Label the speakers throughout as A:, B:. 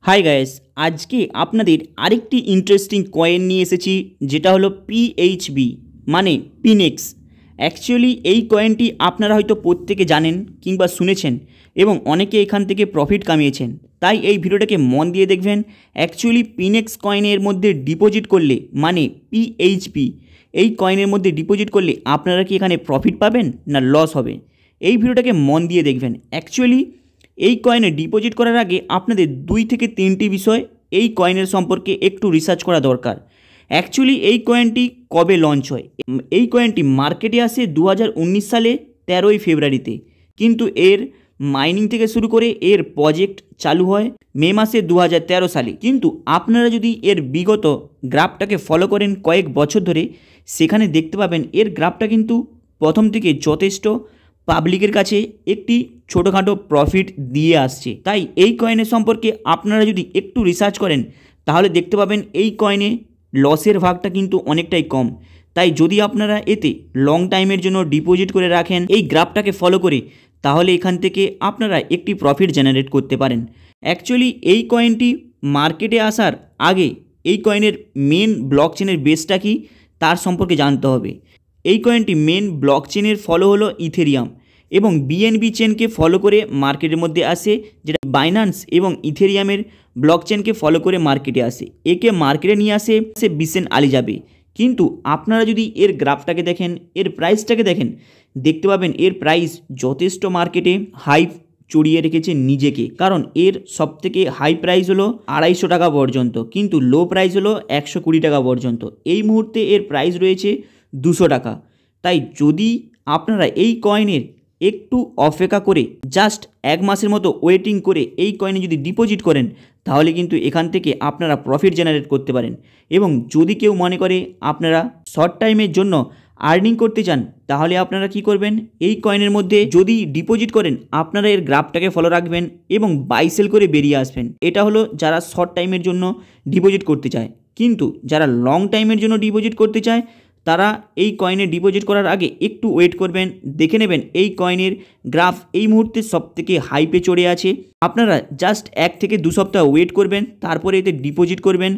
A: Hi guys, আজকে আপনাদের আরেকটি ইন্টারেস্টিং কয়েন নিয়ে এসেছি, যেটা হলো পিএইচবি মানে পিনেক্স। অ্যাকচুয়ালি এই কয়েনটি আপনারা হয়তো প্রত্যেকে জানেন কিংবা শুনেছেন এবং অনেকে এখান থেকে প্রফিট কামিয়েছেন। তাই এই ভিডিওটাকে মন দিয়ে দেখবেন। অ্যাকচুয়ালি পিনেক্স কয়েনের মধ্যে ডিপোজিট করলে মানে পিএইচপি এই কয়েনের মধ্যে ডিপোজিট করলে আপনারা কি এখানে প্রফিট পাবেন না লস হবে, এই ভিডিওটাকে মন দিয়ে দেখবেন। অ্যাকচুয়ালি এই কয়েনে ডিপোজিট করার আগে আপনাদের 2 থেকে 3টি বিষয় এই কয়েনের সম্পর্কে একটু রিসার্চ করা দরকার। অ্যাকচুয়ালি এই কয়েনটি কবে লঞ্চ হয়? এই কয়েনটি মার্কেটে আসে 2019 সালে 13ই ফেব্রুয়ারিতে, কিন্তু এর মাইনিং থেকে শুরু করে এর প্রজেক্ট চালু হয় মে মাসে 2013 সালে। কিন্তু আপনারা যদি এর বিগত গ্রাফটাকে ফলো করেন কয়েক বছর ধরে, সেখানে দেখতে পাবেন এর গ্রাফটা কিন্তু প্রথম থেকে যথেষ্ট পাবলিকের কাছে একটি ছোটোখাটো প্রফিট দিয়ে আসছে। তাই এই কয়েনের সম্পর্কে আপনারা যদি একটু রিসার্চ করেন তাহলে দেখতে পাবেন এই কয়েনে লসের ভাগটা কিন্তু অনেকটাই কম। তাই যদি আপনারা এতে লং টাইমের জন্য ডিপোজিট করে রাখেন এই গ্রাফটাকে ফলো করে, তাহলে এখান থেকে আপনারা একটি প্রফিট জেনারেট করতে পারেন। অ্যাকচুয়ালি এই কয়েনটি মার্কেটে আসার আগে এই কয়েনের মেন ব্লক চেনের বেসটা কি তার সম্পর্কে জানতে হবে। এই কয়েনটি মেন ব্লক চেনের ফলো হলো ইথেরিয়াম এবং বিএনবি চেনকে ফলো করে মার্কেটের মধ্যে আসে, যেটা বাইন্যান্স এবং ইথেরিয়ামের ব্লক চেনকে ফলো করে মার্কেটে আসে। একে মার্কেটে নিয়ে আসে বিসেন আলিজাবে। কিন্তু আপনারা যদি এর গ্রাফটাকে দেখেন, এর প্রাইসটাকে দেখেন, দেখতে পাবেন এর প্রাইস যথেষ্ট মার্কেটে হাইপ চড়িয়ে রেখেছে নিজেকে। কারণ এর সবথেকে হাই প্রাইস হলো 250 টাকা পর্যন্ত, কিন্তু লো প্রাইস হলো 120 টাকা পর্যন্ত। এই মুহূর্তে এর প্রাইস রয়েছে 200 টাকা। তাই যদি আপনারা এই কয়েনের একটু অপেক্ষা করে জাস্ট 1 মাসের মতো ওয়েটিং করে এই কয়েনে যদি ডিপোজিট করেন, তাহলে কিন্তু এখান থেকে আপনারা প্রফিট জেনারেট করতে পারেন। এবং যদি কেউ মনে করে আপনারা শর্ট টাইমের জন্য আর্নিং করতে চান, তাহলে আপনারা কি করবেন, এই কয়েনের মধ্যে যদি ডিপোজিট করেন আপনারা এর গ্রাফটাকে ফলো রাখবেন এবং বাই সেল করে বেরিয়ে আসবেন। এটা হলো যারা শর্ট টাইমের জন্য ডিপোজিট করতে চায়। কিন্তু যারা লং টাইমের জন্য ডিপোজিট করতে চায় তারা এই কয়েনে ডিপোজিট করার আগে একটু ওয়েট করবেন, দেখে নেবেন এই কয়েনের গ্রাফ এই মুহূর্তে সবথেকে হাইপে চড়ে আছে। আপনারা জাস্ট 1 থেকে 2 সপ্তাহ ওয়েট করবেন, তারপরে এতে ডিপোজিট করবেন,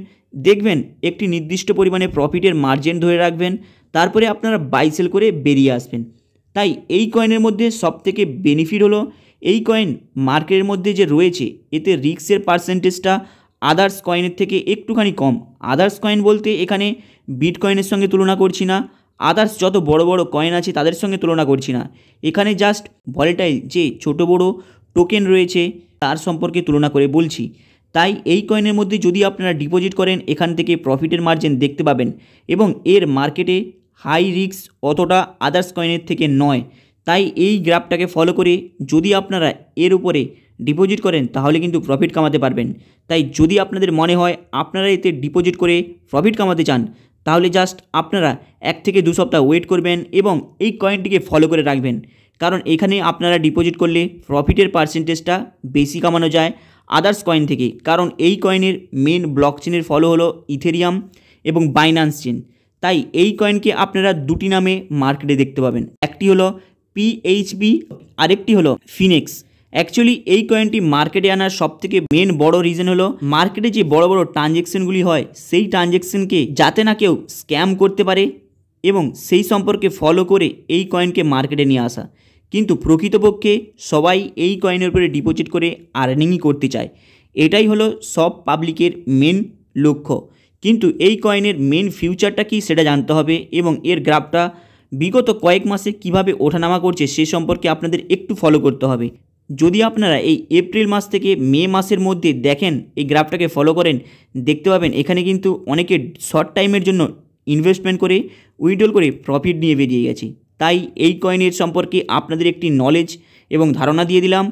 A: দেখবেন একটি নির্দিষ্ট পরিমাণে প্রফিটের মার্জিন ধরে রাখবেন, তারপরে আপনারা বাই সেল করে বেরিয়ে আসবেন। তাই এই কয়েনের মধ্যে সবথেকে বেনিফিট হলো এই কয়েন মার্কেটের মধ্যে যে রয়েছে এতে রিস্কের পার্সেন্টেজটা আদার্স কয়েনের থেকে একটুখানি কম। আদার্স কয়েন বলতে এখানে বিটকয়েনের সঙ্গে তুলনা করছি না, আদার্স যত বড় বড় কয়েন আছে তাদের সঙ্গে তুলনা করছি না, এখানে জাস্ট ভলেটাইল যে ছোট বড় টোকেন রয়েছে তার সম্পর্কে তুলনা করে বলছি। তাই এই কয়েনের মধ্যে যদি আপনারা ডিপোজিট করেন এখান থেকে প্রফিটের মার্জিন দেখতে পাবেন এবং এর মার্কেটে হাই রিস্ক অতটা আদার্স কয়েনের থেকে নয়। তাই এই গ্রাফটাকে ফলো করে যদি আপনারা এর উপরে ডিপোজিট করেন তাহলে কিন্তু প্রফিট কামাতে পারবেন। তাই যদি আপনাদের মনে হয় আপনারা এতে ডিপোজিট করে প্রফিট কামাতে চান, তাহলে জাস্ট আপনারা 1 থেকে 2 সপ্তাহ ওয়েট করবেন এবং এই কয়েনটিকে ফলো করে রাখবেন। কারণ এখানে আপনারা ডিপোজিট করলে প্রফিটের পার্সেন্টেজটা বেশি কামানো যায় আদার্স কয়েন থেকে। কারণ এই কয়েনের মেন ব্লক চেনের ফলো হলো ইথেরিয়াম এবং বাইন্যান্স চেন। তাই এই কয়েনকে আপনারা 2টি নামে মার্কেটে দেখতে পাবেন, একটি হলো পিএইচবি, আরেকটি হলো ফিনেক্স। অ্যাকচুয়ালি এই কয়েনটি মার্কেটে আনার সবথেকে মেন বড় রিজন হলো মার্কেটে যে বড় বড় ট্রানজ্যাকশনগুলি হয় সেই ট্রানজ্যাকশনকে যাতে না কেউ স্ক্যাম করতে পারে এবং সেই সম্পর্কে ফলো করে এই কয়েনকে মার্কেটে নিয়ে আসা। কিন্তু প্রকৃতপক্ষে সবাই এই কয়েনের উপরে ডিপোজিট করে আর্নিংই করতে চায়, এটাই হলো সব পাবলিকের মেন লক্ষ্য। কিন্তু এই কয়েনের মেন ফিউচারটা কি সেটা জানতে হবে এবং এর গ্রাফটা বিগত কয়েক মাসে কিভাবে ওঠানামা করছে সে সম্পর্কে আপনাদের একটু ফলো করতে হবে। যদি আপনারা এই এপ্রিল মাস থেকে মে মাসের মধ্যে দেখেন এই গ্রাফটাকে ফলো করেন, দেখতে পাবেন এখানে কিন্তু অনেকে শর্ট টাইমের জন্য ইনভেস্টমেন্ট করে উইথড্রল করে প্রফিট নিয়ে বেরিয়ে গেছে। তাই এই কয়েনের সম্পর্কে আপনাদের একটি নলেজ এবং ধারণা দিয়ে দিলাম।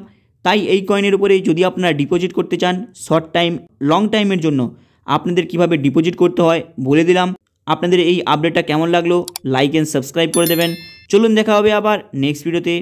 A: তাই এই কয়েনের উপরে যদি আপনারা ডিপোজিট করতে চান শর্ট টাইম লং টাইমের জন্য আপনাদের কিভাবে ডিপোজিট করতে হয় বলে দিলাম। আপনাদের এই আপডেটটা কেমন লাগলো লাইক অ্যান্ড সাবস্ক্রাইব করে দেবেন। চলুন দেখা হবে আবার নেক্সট ভিডিওতে।